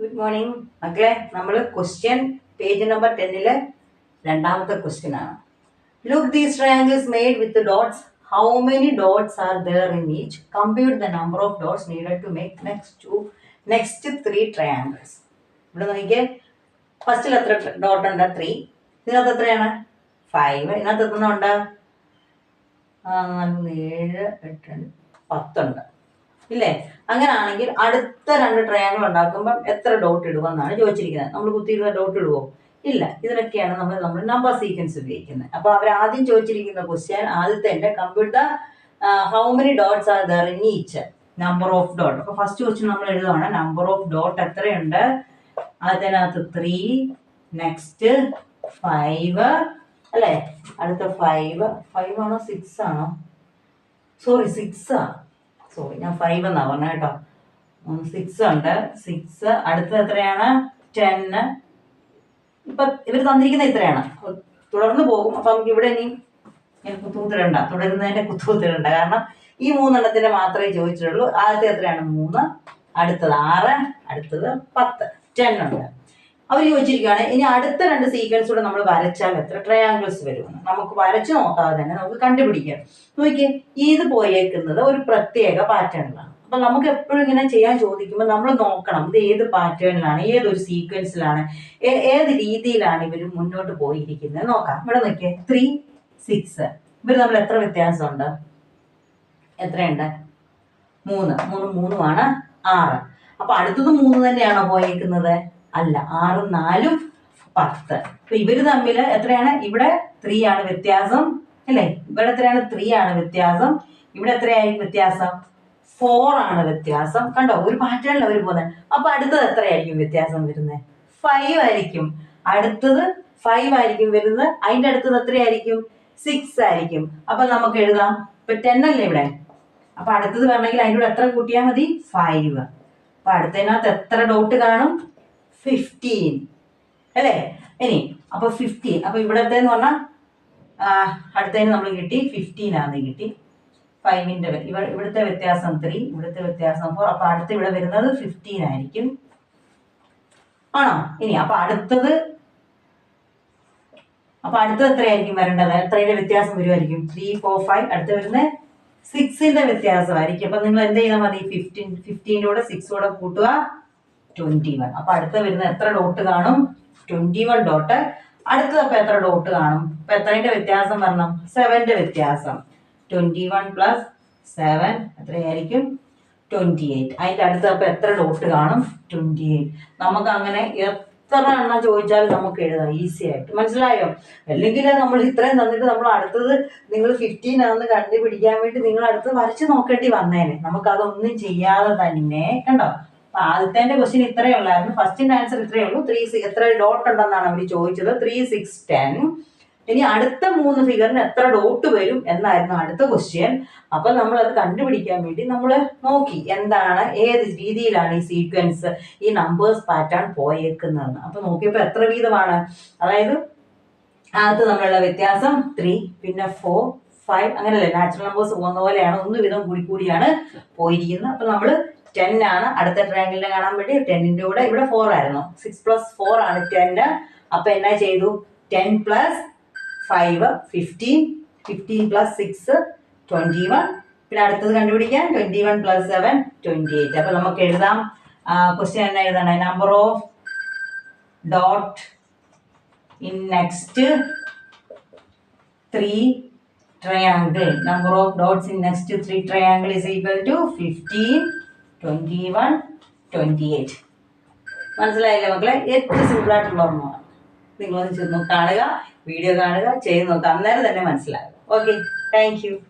Good morning, മക്കളെ. നമ്മൾ question page number 10-ലെ രണ്ടാമത്തെ ക്വസ്റ്റ്യൻ ആണ്. Look, these triangles made with the dots. How many dots are there in each? Compute the number of dots needed to make next three triangles. ഇവിടെ നോക്കിയേ, ഫസ്റ്റിൽ എത്ര dot ഉണ്ട്? 3. ഇതിനകത്ത് എത്രയാണ്? 5. ഇതിനകത്ത് എത്ര ഉണ്ട്? 7, 8, 10 ഉണ്ട് ഇല്ലേ? അങ്ങനെയാണെങ്കിൽ അടുത്ത രണ്ട് ട്രയാങ്കിൾ ഉണ്ടാക്കുമ്പോൾ എത്ര ഡോട്ട് ഇടുമെന്നാണ് ചോദിച്ചിരിക്കുന്നത്. നമ്മൾ കുത്തിയിരുന്ന ഡോട്ട് ഇടുവോ? ഇല്ല. ഇതിനൊക്കെയാണ് നമ്മൾ നമ്പർ സീക്വൻസ് ഉപയോഗിക്കുന്നത്. അപ്പോൾ അവർ ആദ്യം ചോദിച്ചിരിക്കുന്ന ക്വസ്റ്റ്യൻ ആദ്യത്തെ compute the how many dots are there in each number of dot. അപ്പോൾ ഫസ്റ്റ് ക്വസ്റ്റ്യൻ നമ്മൾ എഴുതുവാണ് നമ്പർ ഓഫ് ഡോട്ട് എത്രയുണ്ട്. അതിനകത്ത് 3, നെക്സ്റ്റ് 5 അല്ലേ? അടുത്ത 5 ആണോ 6 ആണോ? സോറി 6 സോറി ഞാൻ 5 എന്നാ പറഞ്ഞ കേട്ടോ. 6 ഉണ്ട്. 6 അടുത്തത് എത്രയാണ്? 10. ഇപ്പൊ ഇവർ തന്നിരിക്കുന്ന ഇത്രയാണ്. തുടർന്ന് പോകും. അപ്പൊ നമുക്ക് ഇവിടെ ഇനി കുത്തുകുത്തിടണ്ട, തുടരുന്നതിന്റെ കുത്തുകുത്തിടണ്ട. കാരണം ഈ 3 മാത്രമേ ചോദിച്ചിട്ടുള്ളൂ. ആദ്യത്തെ എത്രയാണ്? 3, അടുത്തത് 6, അടുത്തത് 10, 10 ഉണ്ട്. അവർ ചോദിച്ചിരിക്കുകയാണ് ഇനി അടുത്ത രണ്ട് സീക്വൻസ് കൂടെ നമ്മൾ വരച്ചാൽ എത്ര ട്രയാങ്കിൾസ് വരുമെന്ന്. നമുക്ക് വരച്ചു നോക്കാതെ തന്നെ നമുക്ക് കണ്ടുപിടിക്കാം. നോക്കിയേ, ഇത് പോയേക്കുന്നത് ഒരു പ്രത്യേക പാറ്റേണിലാണ്. അപ്പൊ നമുക്ക് എപ്പോഴും ഇങ്ങനെ ചെയ്യാൻ ചോദിക്കുമ്പോൾ നമ്മൾ നോക്കണം ഇത് ഏത് പാറ്റേണിലാണ്, ഏതൊരു സീക്വൻസിലാണ്, ഏത് രീതിയിലാണ് ഇവർ മുന്നോട്ട് പോയിരിക്കുന്നത് നോക്കാം. ഇവിടെ നോക്കിയേ, 3, 6 ഇവർ തമ്മിൽ എത്ര വ്യത്യാസമുണ്ട്? എത്രയുണ്ട്? 3. 3 ആണ് 6. അപ്പൊ അടുത്തത് 3 തന്നെയാണോ പോയേക്കുന്നത്? അല്ല, 6, 4, 10. അപ്പൊ ഇവര് തമ്മിൽ എത്രയാണ്? ഇവിടെ 3 ആണ് വ്യത്യാസം അല്ലേ? ഇവിടെ എത്രയാണ്? 3 ആണ് വ്യത്യാസം. ഇവിടെ എത്രയായിരിക്കും വ്യത്യാസം? 4 ആണ് വ്യത്യാസം. കണ്ടോ, ഒരു പാറ്റേണിൽ അവർ പോകുന്നത്. അപ്പൊ അടുത്തത് എത്രയായിരിക്കും വ്യത്യാസം വരുന്നത്? 5 ആയിരിക്കും. അടുത്തത് 5 ആയിരിക്കും വരുന്നത്. അതിന്റെ അടുത്തത് എത്രയായിരിക്കും? 6 ആയിരിക്കും. അപ്പൊ നമുക്ക് എഴുതാം. ഇപ്പൊ 10 അല്ലേ ഇവിടെ? അപ്പൊ അടുത്തത് വേണമെങ്കിൽ അതിൻ്റെ കൂടെ എത്ര കൂട്ടിയാൽ മതി? 5. അപ്പൊ അടുത്തതിനകത്ത് എത്ര ഡോട്ട് കാണും? 15 അല്ലേ? ഇനി അപ്പൊ 15. അപ്പൊ ഇവിടത്തെ എന്ന് പറഞ്ഞാൽ അടുത്തതിന് നമ്മൾ കിട്ടി 15 ആണ് കിട്ടി. 5ന്റെ ഇവിടുത്തെ വ്യത്യാസം 3, ഇവിടുത്തെ വ്യത്യാസം 4. അപ്പൊ അടുത്ത് ഇവിടെ വരുന്നത് 15 ആയിരിക്കും. ആണോ? ഇനി അപ്പൊ അടുത്തത് എത്രയായിരിക്കും വരേണ്ടത്? എത്രയുടെ വ്യത്യാസം വരുമായിരിക്കും? 3, 4, 5. അടുത്ത് വരുന്നത് 6ന്റെ വ്യത്യാസമായിരിക്കും. അപ്പൊ നിങ്ങൾ എന്ത് ചെയ്താൽ മതി? 15ന്റെ കൂടെ 6 കൂടെ കൂട്ടുക, 21. അപ്പൊ അടുത്ത വരുന്ന എത്ര ഡോട്ട് കാണും? 21 ഡോട്ട്. അടുത്തത് അപ്പൊ എത്ര ഡോട്ട് കാണും? അപ്പൊ എത്രയുടെ വ്യത്യാസം വരണം? 7ന്റെ വ്യത്യാസം. 21 + 7 എത്രയായിരിക്കും? 28. അതിന്റെ അടുത്ത് അപ്പൊ എത്ര ഡോട്ട് കാണും? 28. നമുക്ക് അങ്ങനെ എത്ര എണ്ണം ചോദിച്ചാലും നമുക്ക് എഴുതാം ഈസി ആയിട്ട്. മനസ്സിലായോ? അല്ലെങ്കിൽ നമ്മൾ ഇത്രയും തന്നിട്ട് നമ്മൾ അടുത്തത് നിങ്ങൾ 15 ആണെന്ന് കണ്ടുപിടിക്കാൻ വേണ്ടി നിങ്ങൾ അടുത്ത് വരച്ച് നോക്കേണ്ടി വന്നേനെ. നമുക്ക് അതൊന്നും ചെയ്യാതെ തന്നെ കണ്ടോ. ആദ്യത്തെ ക്വസ്റ്റ്യൻ ഇത്രയേ ഉള്ളായിരുന്നു. ഫസ്റ്റിന്റെ ആൻസർ ഇത്രയേ ഉള്ളൂ. 3 എത്ര ഡോട്ട് ഉണ്ടെന്നാണ് അവർ ചോദിച്ചത്. 3, 6, 10. ഇനി അടുത്ത 3 ഫിഗറിന് എത്ര ഡോട്ട് വരും എന്നായിരുന്നു അടുത്ത ക്വസ്റ്റ്യൻ. അപ്പൊ നമ്മൾ അത് കണ്ടുപിടിക്കാൻ വേണ്ടി നമ്മൾ നോക്കി എന്താണ്, ഏത് രീതിയിലാണ് ഈ സീക്വൻസ്, ഈ നമ്പേഴ്സ് പാറ്റേൺ പോയേക്കുന്നതെന്ന്. അപ്പൊ നോക്കിയപ്പോ എത്ര വീതമാണ്? അതായത് ആദ്യത്തെ നമ്മളുടെ വ്യത്യാസം 3, പിന്നെ 4, 5 അങ്ങനെയല്ലേ? നാച്ചുറൽ നമ്പേഴ്സ് പോകുന്ന പോലെയാണ്. 1 വീതം കൂടിയാണ് പോയിരിക്കുന്നത്. അപ്പൊ നമ്മൾ 10 ആണ് അടുത്ത ട്രയാങ്കിളിനെ കാണാൻ വേണ്ടി. 10ന്റെ കൂടെ ഇവിടെ 4 ആയിരുന്നു. 6 + 4 ആണ് 10. അപ്പൊ എന്നാ ചെയ്തു? 10 + 5 15, 15 + 6 21. പിന്നെ അടുത്തത് കണ്ടുപിടിക്കാൻ 21 + 7 28. അപ്പൊ നമുക്ക് എഴുതാം. ക്വസ്റ്റ്യൻ എന്നാ എഴുതണം? Number of dot in next 3 triangle. Number of dots in next 3 triangle is equal to 15, 21, 28. മനസ്സിലായില്ലേ മക്കളെ? ഏറ്റവും സിമ്പിൾ ആയിട്ടുള്ള ഒന്നാണ്. നിങ്ങളൊന്ന് കാണുക, വീഡിയോ കാണുക, ചെയ്ത് നോക്കുക, അന്നേരം തന്നെ മനസ്സിലാകും. Okay, thank you.